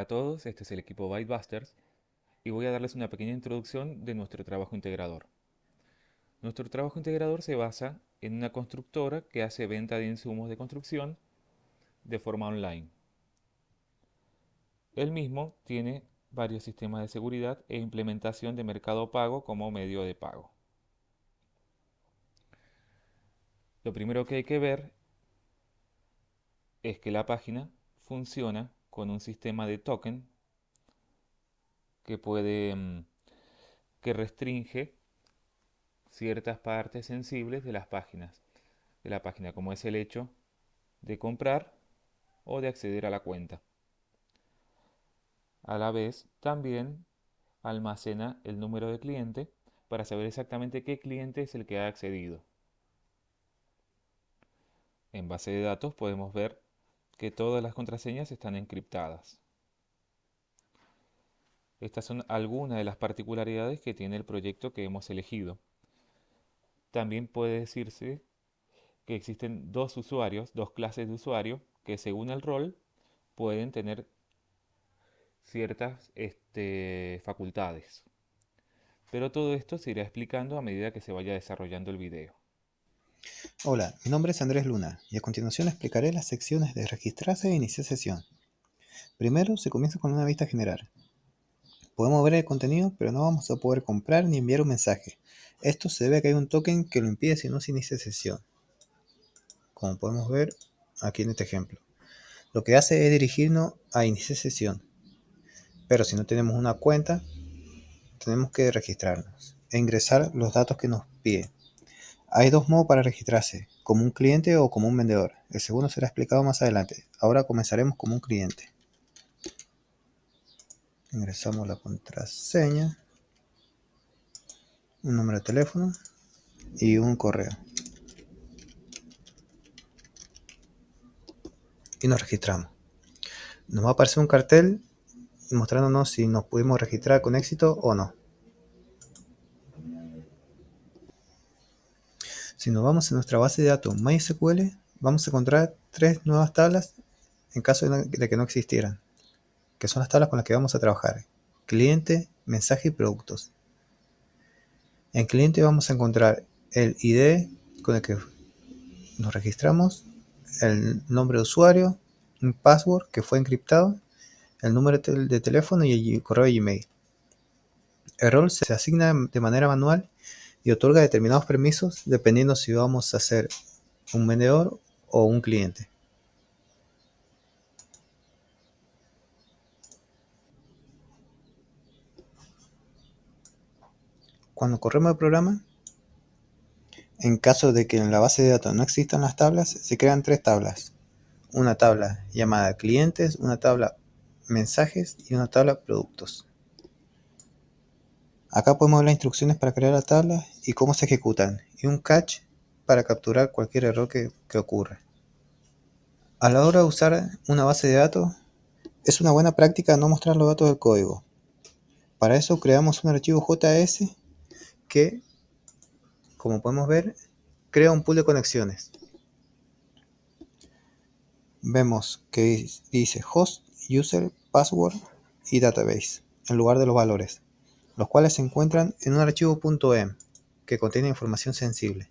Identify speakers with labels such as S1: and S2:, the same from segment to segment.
S1: a todos, este es el equipo Bytebusters y voy a darles una pequeña introducción de nuestro trabajo integrador. Nuestro trabajo integrador se basa en una constructora que hace venta de insumos de construcción de forma online. El mismo tiene varios sistemas de seguridad e implementación de Mercado Pago como medio de pago. Lo primero que hay que ver es que la página funciona con un sistema de token que que restringe ciertas partes sensibles de la página, como es el hecho de comprar o de acceder a la cuenta. A la vez, también almacena el número de cliente para saber exactamente qué cliente es el que ha accedido. En base de datos podemos ver que todas las contraseñas están encriptadas. Estas son algunas de las particularidades que tiene el proyecto que hemos elegido. También puede decirse que existen dos usuarios, dos clases de usuario, que según el rol pueden tener ciertas facultades. Pero todo esto se irá explicando a medida que se vaya desarrollando el video.
S2: Hola, mi nombre es Andrés Luna y a continuación explicaré las secciones de registrarse e iniciar sesión. Primero se comienza con una vista general. Podemos ver el contenido, pero no vamos a poder comprar ni enviar un mensaje. Esto se debe a que hay un token que lo impide si no se inicia sesión, como podemos ver aquí en este ejemplo. Lo que hace es dirigirnos a iniciar sesión, pero si no tenemos una cuenta, tenemos que registrarnos e ingresar los datos que nos pide. Hay dos modos para registrarse, como un cliente o como un vendedor. El segundo será explicado más adelante. Ahora comenzaremos como un cliente. Ingresamos la contraseña, un número de teléfono y un correo. Y nos registramos. Nos va a aparecer un cartel mostrándonos si nos pudimos registrar con éxito o no. Si nos vamos a nuestra base de datos MySQL, vamos a encontrar tres nuevas tablas en caso de que no existieran, que son las tablas con las que vamos a trabajar: cliente, mensaje y productos. En cliente vamos a encontrar el ID con el que nos registramos, el nombre de usuario, un password que fue encriptado, el número de teléfono y el correo de Gmail. El rol se asigna de manera manual y otorga determinados permisos dependiendo si vamos a ser un vendedor o un cliente. Cuando corremos el programa, en caso de que en la base de datos no existan las tablas, se crean tres tablas. Una tabla llamada clientes, una tabla mensajes y una tabla productos. Acá podemos ver las instrucciones para crear la tabla y cómo se ejecutan, y un catch para capturar cualquier error que ocurra. A la hora de usar una base de datos, es una buena práctica no mostrar los datos del código. Para eso creamos un archivo JS que, como podemos ver, crea un pool de conexiones. Vemos que dice host, user, password y database en lugar de los valores, los cuales se encuentran en un archivo .env que contiene información sensible.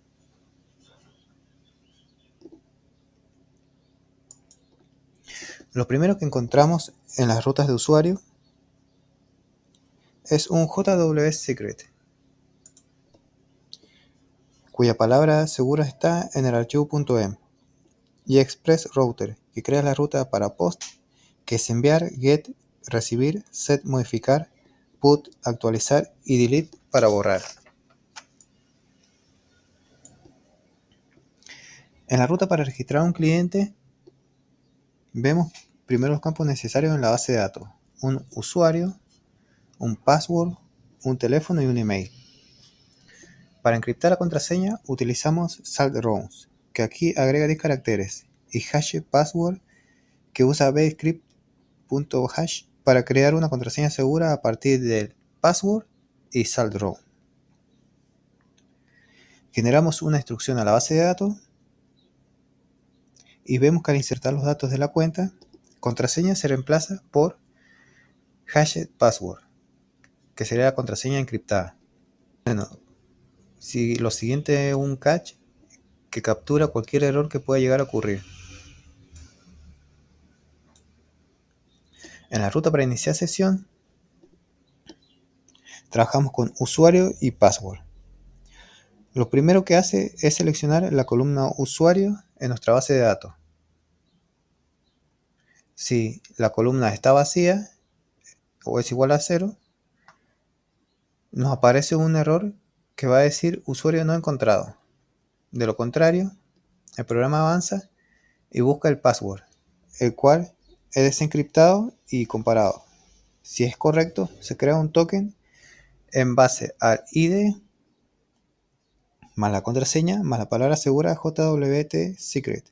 S2: Lo primero que encontramos en las rutas de usuario es un JWS Secret, cuya palabra segura está en el archivo .env, y Express Router, que crea la ruta para post, que es enviar, get, recibir, set, modificar, put, actualizar y delete para borrar. En la ruta para registrar un cliente, vemos primero los campos necesarios en la base de datos: un usuario, un password, un teléfono y un email. Para encriptar la contraseña utilizamos saltrounds, que aquí agrega 10 caracteres, y hash password, que usa bscript.hash para crear una contraseña segura a partir del password y saltround. Generamos una instrucción a la base de datos y vemos que al insertar los datos de la cuenta, contraseña se reemplaza por hashed password, que sería la contraseña encriptada. Bueno, si lo siguiente es un cache que captura cualquier error que pueda llegar a ocurrir. En la ruta para iniciar sesión, trabajamos con usuario y password. Lo primero que hace es seleccionar la columna usuario en nuestra base de datos. Si la columna está vacía o es igual a 0, nos aparece un error que va a decir usuario no encontrado. De lo contrario, el programa avanza y busca el password, el cual es desencriptado y comparado. Si es correcto, se crea un token en base al ID más la contraseña más la palabra segura JWT Secret.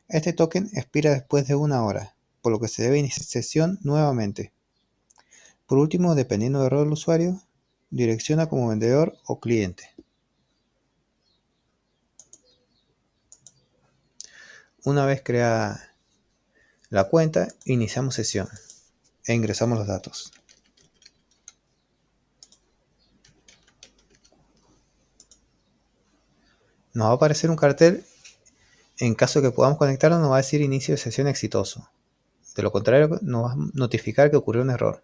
S2: Este token expira después de 1 hora, por lo que se debe iniciar sesión nuevamente. Por último, dependiendo del rol del usuario, direcciona como vendedor o cliente. Una vez creada la cuenta, iniciamos sesión e ingresamos los datos. Nos va a aparecer un cartel. En caso de que podamos conectarnos, nos va a decir inicio de sesión exitoso. De lo contrario, nos va a notificar que ocurrió un error.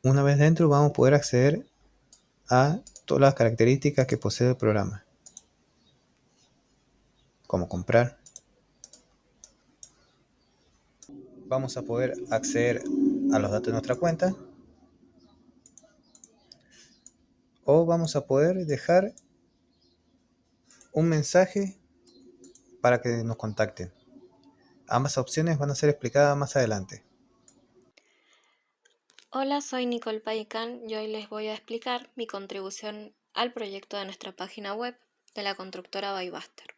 S2: Una vez dentro, vamos a poder acceder a todas las características que posee el programa, como comprar. Vamos a poder acceder a los datos de nuestra cuenta, o vamos a poder dejar un mensaje para que nos contacten. Ambas opciones van a ser explicadas más adelante.
S3: Hola, soy Nicole Paicán y hoy les voy a explicar mi contribución al proyecto de nuestra página web de la constructora Bybuster.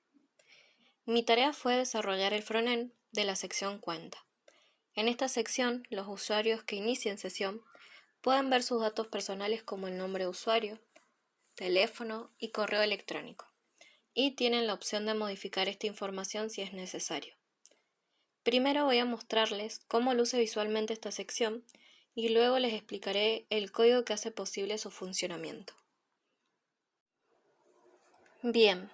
S3: Mi tarea fue desarrollar el frontend de la sección Cuenta. En esta sección, los usuarios que inicien sesión pueden ver sus datos personales como el nombre de usuario, teléfono y correo electrónico, y tienen la opción de modificar esta información si es necesario. Primero voy a mostrarles cómo luce visualmente esta sección y luego les explicaré el código que hace posible su funcionamiento. Bien,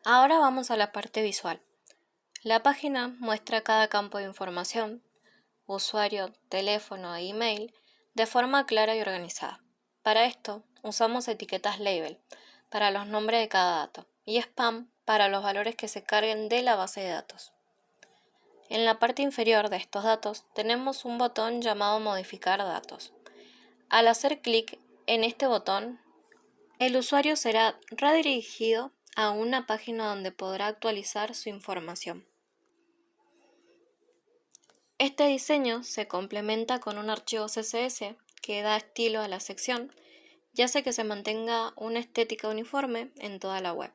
S3: ahora vamos a la parte visual. La página muestra cada campo de información, usuario, teléfono e email, de forma clara y organizada. Para esto, usamos etiquetas label para los nombres de cada dato y spam para los valores que se carguen de la base de datos. En la parte inferior de estos datos tenemos un botón llamado Modificar datos. Al hacer clic en este botón, el usuario será redirigido a una página donde podrá actualizar su información. Este diseño se complementa con un archivo CSS que da estilo a la sección y hace que se mantenga una estética uniforme en toda la web.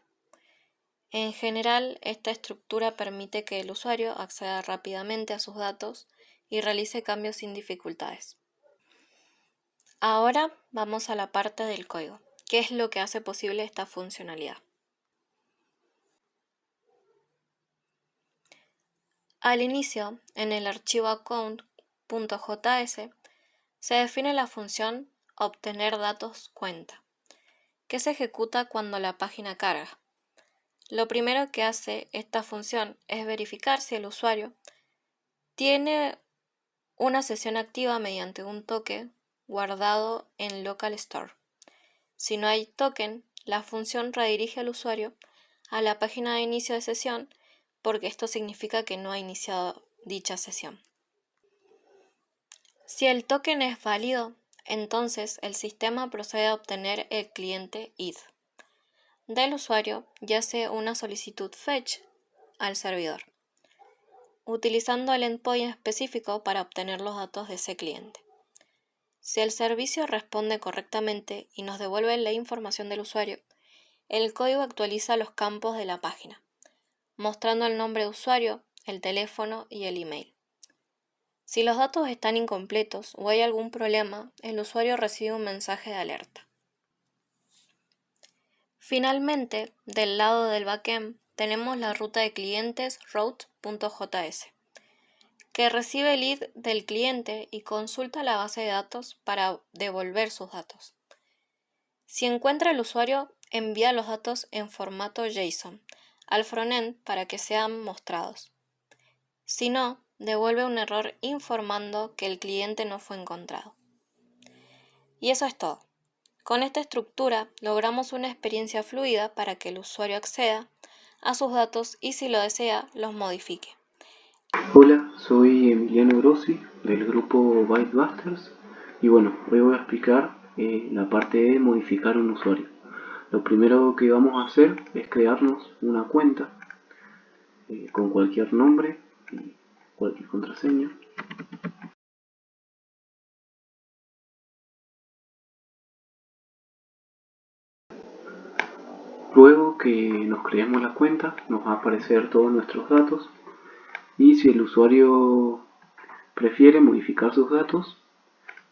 S3: En general, esta estructura permite que el usuario acceda rápidamente a sus datos y realice cambios sin dificultades. Ahora vamos a la parte del código, que es lo que hace posible esta funcionalidad. Al inicio, en el archivo account.js, se define la función obtener datos cuenta, que se ejecuta cuando la página carga. Lo primero que hace esta función es verificar si el usuario tiene una sesión activa mediante un token guardado en local store. Si no hay token, la función redirige al usuario a la página de inicio de sesión porque esto significa que no ha iniciado dicha sesión. Si el token es válido, entonces el sistema procede a obtener el cliente id del usuario y hace una solicitud fetch al servidor, utilizando el endpoint específico para obtener los datos de ese cliente. Si el servicio responde correctamente y nos devuelve la información del usuario, el código actualiza los campos de la página, mostrando el nombre de usuario, el teléfono y el email. Si los datos están incompletos o hay algún problema, el usuario recibe un mensaje de alerta. Finalmente, del lado del backend, tenemos la ruta de clientes route.js, que recibe el ID del cliente y consulta la base de datos para devolver sus datos. Si encuentra el usuario, envía los datos en formato JSON al frontend para que sean mostrados. Si no, devuelve un error informando que el cliente no fue encontrado. Y eso es todo. Con esta estructura logramos una experiencia fluida para que el usuario acceda a sus datos y, si lo desea, los modifique.
S4: Hola, soy Emiliano Grossi del grupo Bytebusters y bueno, hoy voy a explicar la parte de modificar un usuario. Lo primero que vamos a hacer es crearnos una cuenta con cualquier nombre y cualquier contraseña. Luego que nos creemos la cuenta, nos va a aparecer todos nuestros datos y si el usuario prefiere modificar sus datos,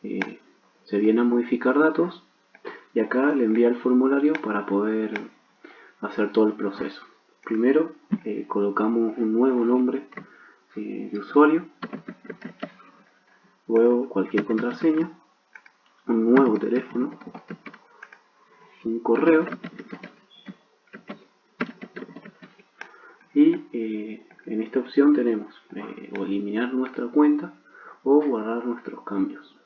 S4: se viene a modificar datos y acá le envía el formulario para poder hacer todo el proceso. Primero colocamos un nuevo nombre de usuario, luego cualquier contraseña, un nuevo teléfono, un correo y en esta opción tenemos o eliminar nuestra cuenta o guardar nuestros cambios.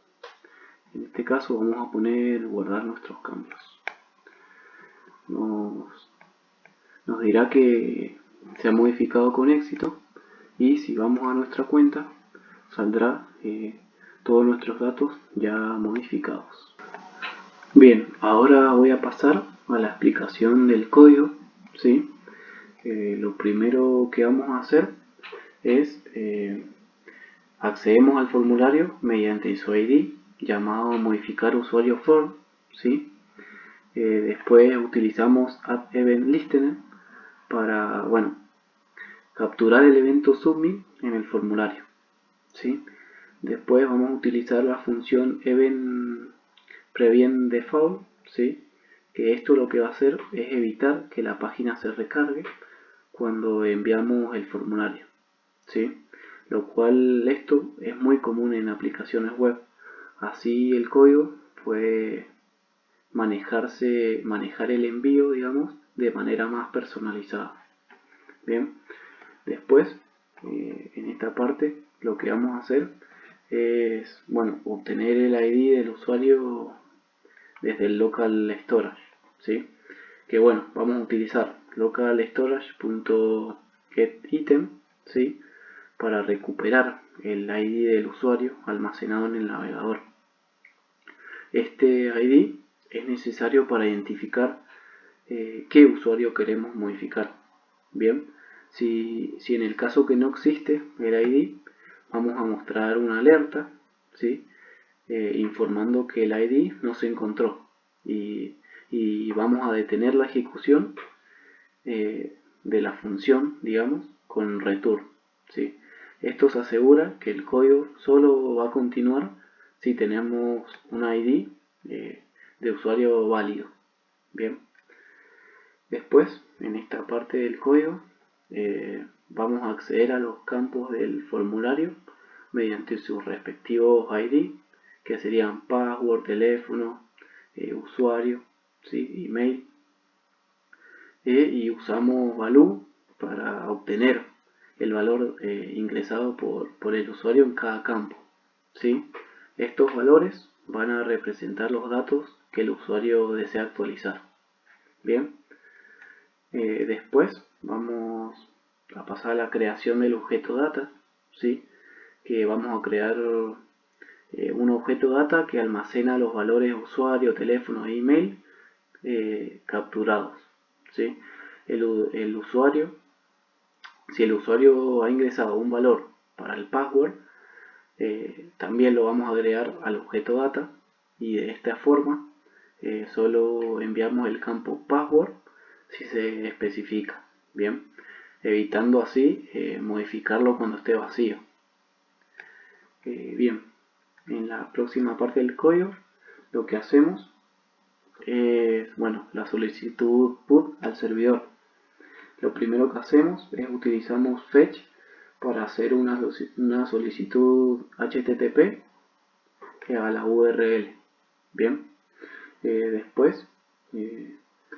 S4: En este caso vamos a poner guardar nuestros cambios. Nos dirá que se ha modificado con éxito y si vamos a nuestra cuenta saldrá todos nuestros datos ya modificados. Bien, ahora voy a pasar a la explicación del código, ¿sí? Lo primero que vamos a hacer es accedemos al formulario mediante su ID llamado modificar usuario form, ¿sí? Después utilizamos add-event-listener para, bueno, capturar el evento submit en el formulario, ¿sí? Después vamos a utilizar la función event prevent default, ¿sí? Que esto lo que va a hacer es evitar que la página se recargue cuando enviamos el formulario, ¿sí? Lo cual esto es muy común en aplicaciones web. Así el código puede manejar el envío, digamos, de manera más personalizada. Bien, después en esta parte lo que vamos a hacer es, bueno, obtener el ID del usuario desde el local storage, ¿sí? Que bueno, vamos a utilizar local storage.getItem, ¿sí? Para recuperar el ID del usuario almacenado en el navegador. Este ID es necesario para identificar qué usuario queremos modificar. Bien, si en el caso que no existe el ID, vamos a mostrar una alerta, ¿sí? Informando que el ID no se encontró y vamos a detener la ejecución de la función, digamos, con return, ¿sí? Esto se asegura que el código solo va a continuar si tenemos un ID de usuario válido. Bien, después en esta parte del código vamos a acceder a los campos del formulario mediante sus respectivos ID, que serían password, teléfono, usuario, ¿sí? Email, y usamos value para obtener el valor ingresado por el usuario en cada campo, ¿sí? Estos valores van a representar los datos que el usuario desea actualizar. Bien, después vamos a pasar a la creación del objeto data, ¿sí? Que vamos a crear un objeto data que almacena los valores usuario, teléfono e email capturados, ¿sí? El usuario, si el usuario ha ingresado un valor para el password, también lo vamos a agregar al objeto data y de esta forma solo enviamos el campo password si se especifica, bien, evitando así modificarlo cuando esté vacío. Bien, en la próxima parte del código lo que hacemos es, bueno, la solicitud put al servidor. Lo primero que hacemos es utilizamos fetch para hacer una solicitud HTTP a la URL. Bien, después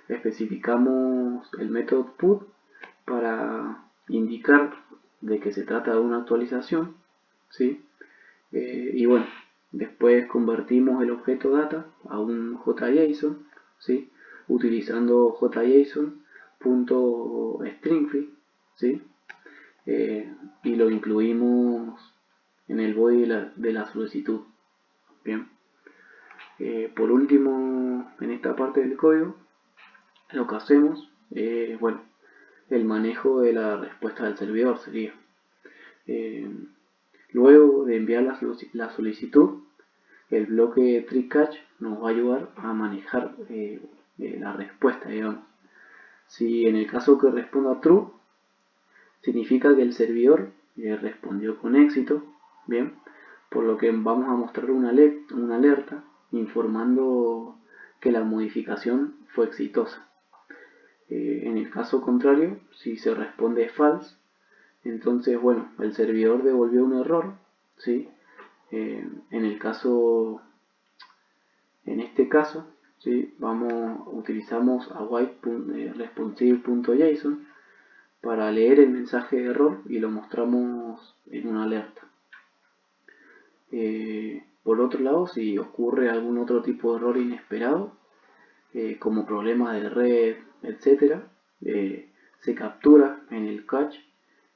S4: especificamos el método put para indicar de que se trata de una actualización, ¿sí? Y bueno, después convertimos el objeto data a un JSON, ¿sí? Utilizando JSON.stringFi, ¿sí? Y lo incluimos en el body de la solicitud. Bien. Por último, en esta parte del código, lo que hacemos, bueno, el manejo de la respuesta del servidor sería. Eh, Luego de enviar la solicitud, el bloque TreeCatch nos va a ayudar a manejar la respuesta, digamos. Si en el caso que responda true, significa que el servidor respondió con éxito, bien, por lo que vamos a mostrar una alerta informando que la modificación fue exitosa. En el caso contrario, si se responde false, entonces, bueno, el servidor devolvió un error, ¿sí? En este caso, ¿sí? Utilizamos a white.responsive.json para leer el mensaje de error y lo mostramos en una alerta. Por otro lado, si ocurre algún otro tipo de error inesperado, como problemas de red, etc., se captura en el catch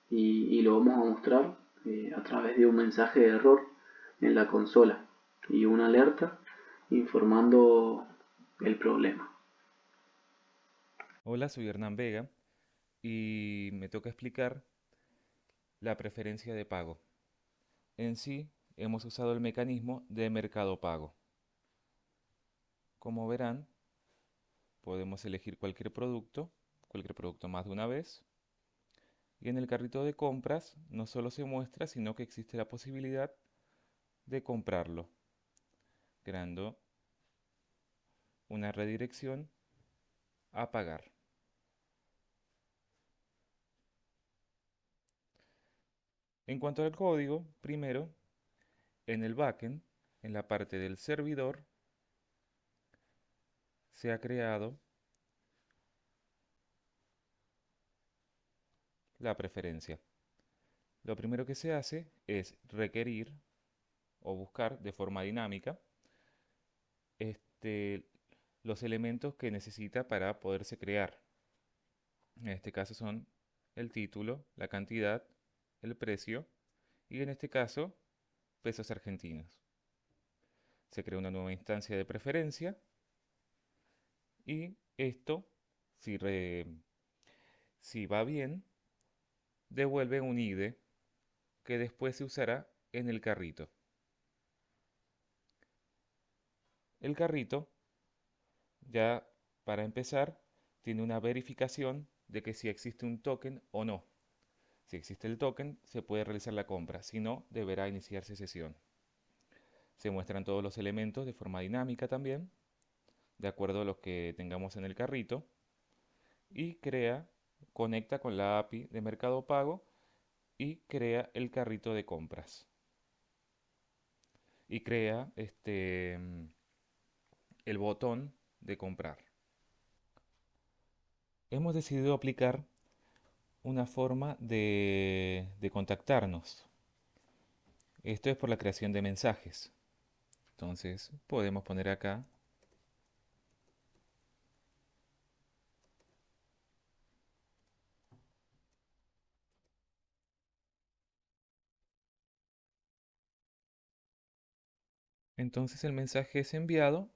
S4: y lo vamos a mostrar a través de un mensaje de error en la consola y una alerta informando el problema.
S1: Hola, soy Hernán Vega y me toca explicar la preferencia de pago. En sí, hemos usado el mecanismo de mercado pago. Como verán, podemos elegir cualquier producto más de una vez. Y en el carrito de compras no solo se muestra, sino que existe la posibilidad de comprarlo, creando una redirección a pagar. En cuanto al código, primero, en el backend, en la parte del servidor, se ha creado la preferencia. Lo primero que se hace es requerir o buscar de forma dinámica los elementos que necesita para poderse crear. En este caso son el título, la cantidad, el precio y en este caso pesos argentinos. Se crea una nueva instancia de preferencia y esto, si va bien, devuelve un ID que después se usará en el carrito. El carrito, ya para empezar, tiene una verificación de que si existe un token o no. Si existe el token, se puede realizar la compra, si no, deberá iniciarse sesión. Se muestran todos los elementos de forma dinámica también, de acuerdo a los que tengamos en el carrito, y conecta con la API de Mercado Pago y crea el carrito de compras. Y crea el botón de comprar. Hemos decidido aplicar una forma de contactarnos. Esto es por la creación de mensajes. Entonces podemos poner acá entonces el mensaje es enviado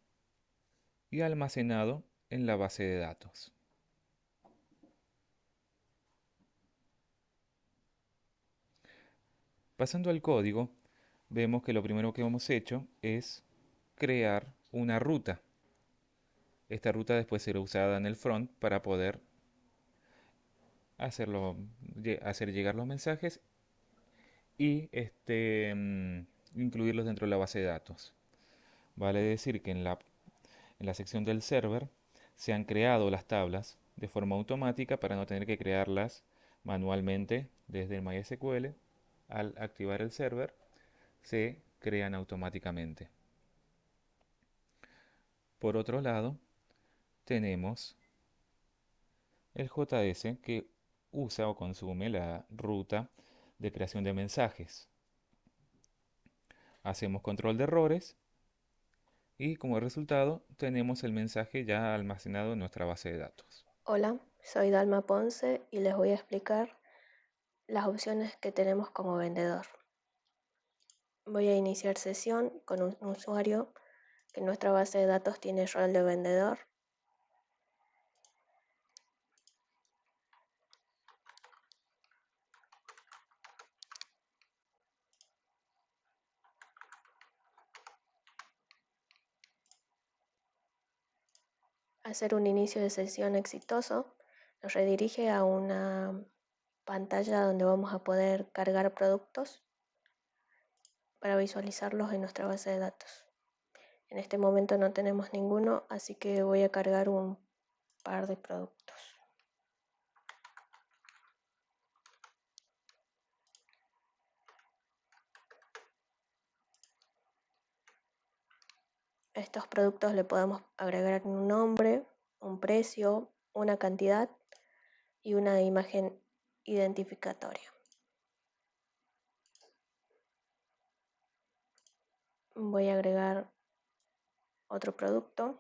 S1: y almacenado en la base de datos. Pasando al código, vemos que lo primero que hemos hecho es crear una ruta. Esta ruta después será usada en el front para poder hacer llegar los mensajes y incluirlos dentro de la base de datos. Vale decir que en la sección del server se han creado las tablas de forma automática para no tener que crearlas manualmente desde el MySQL, al activar el server, se crean automáticamente. Por otro lado, tenemos el JS que usa o consume la ruta de creación de mensajes. Hacemos control de errores y como resultado tenemos el mensaje ya almacenado en nuestra base de datos.
S5: Hola, soy Dalma Ponce y les voy a explicar las opciones que tenemos como vendedor. Voy a iniciar sesión con un usuario que en nuestra base de datos tiene el rol de vendedor. Hacer un inicio de sesión exitoso nos redirige a una pantalla donde vamos a poder cargar productos para visualizarlos en nuestra base de datos. En este momento no tenemos ninguno, así que voy a cargar un par de productos. A estos productos le podemos agregar un nombre, un precio, una cantidad y una imagen identificatoria. Voy a agregar otro producto.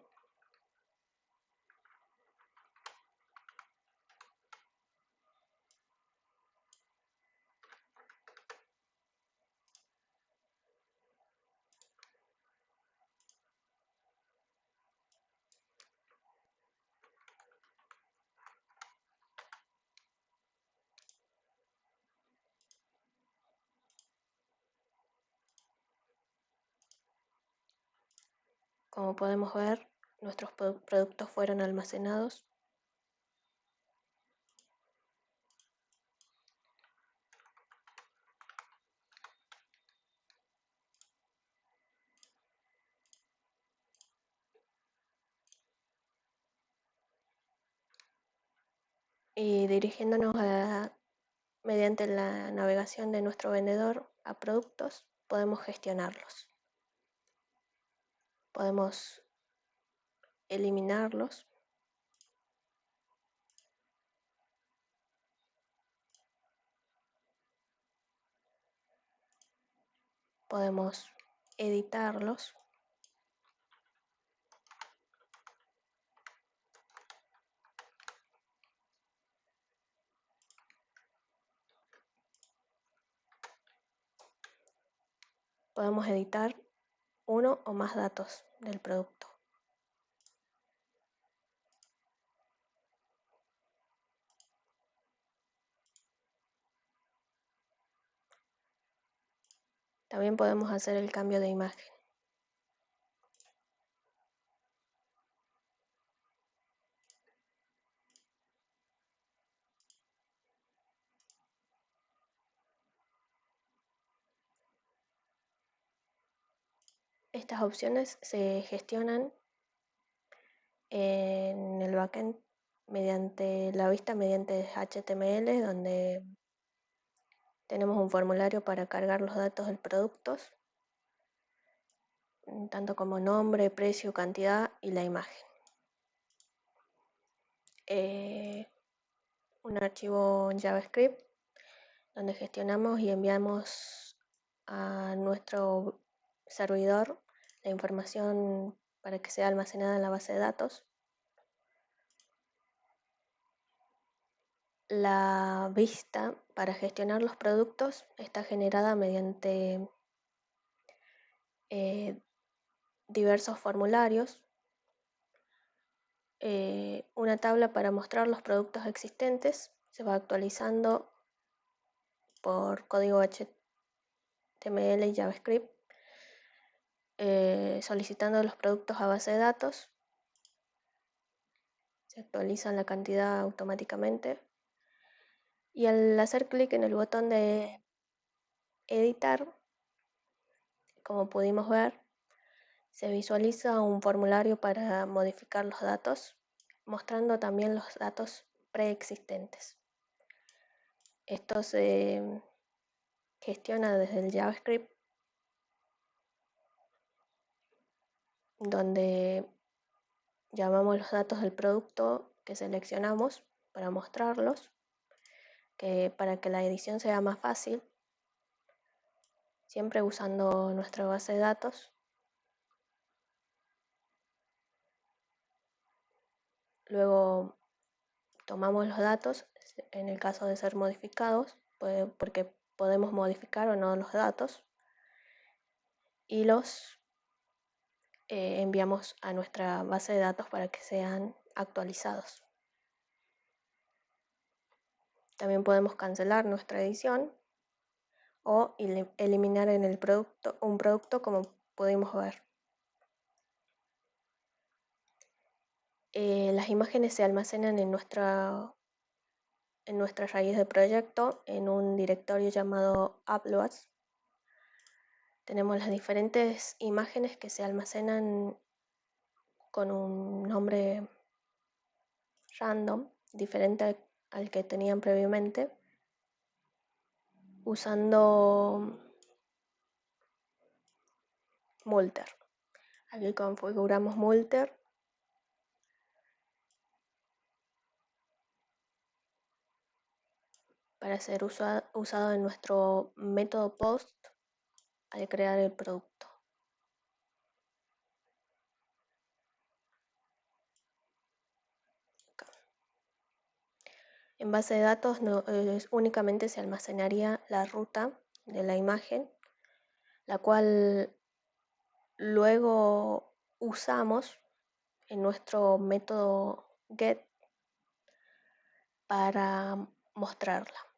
S5: Como podemos ver, nuestros productos fueron almacenados. Y dirigiéndonos mediante la navegación de nuestro vendedor a productos, podemos gestionarlos. Podemos eliminarlos. Podemos editarlos. Podemos editar uno o más datos del producto. También podemos hacer el cambio de imagen. Estas opciones se gestionan en el backend mediante la vista mediante HTML, donde tenemos un formulario para cargar los datos del producto, tanto como nombre, precio, cantidad y la imagen. Un archivo en JavaScript donde gestionamos y enviamos a nuestro servidor la información para que sea almacenada en la base de datos. La vista para gestionar los productos está generada mediante diversos formularios, una tabla para mostrar los productos existentes, se va actualizando por código HTML y JavaScript, solicitando los productos a base de datos, se actualizan la cantidad automáticamente y al hacer clic en el botón de editar, como pudimos ver, se visualiza un formulario para modificar los datos, mostrando también los datos preexistentes. Esto se gestiona desde el JavaScript, donde llamamos los datos del producto que seleccionamos para mostrarlos, que para que la edición sea más fácil, siempre usando nuestra base de datos. Luego tomamos los datos, en el caso de ser modificados, porque podemos modificar o no los datos, y los enviamos a nuestra base de datos para que sean actualizados. También podemos cancelar nuestra edición o eliminar en el producto un producto, como pudimos ver. Las imágenes se almacenan en nuestra raíz de proyecto en un directorio llamado uploads. Tenemos las diferentes imágenes que se almacenan con un nombre random, diferente al que tenían previamente, usando Multer. Aquí configuramos Multer para ser usado en nuestro método post al crear el producto. En base de datos únicamente se almacenaría la ruta de la imagen, la cual luego usamos en nuestro método get para mostrarla.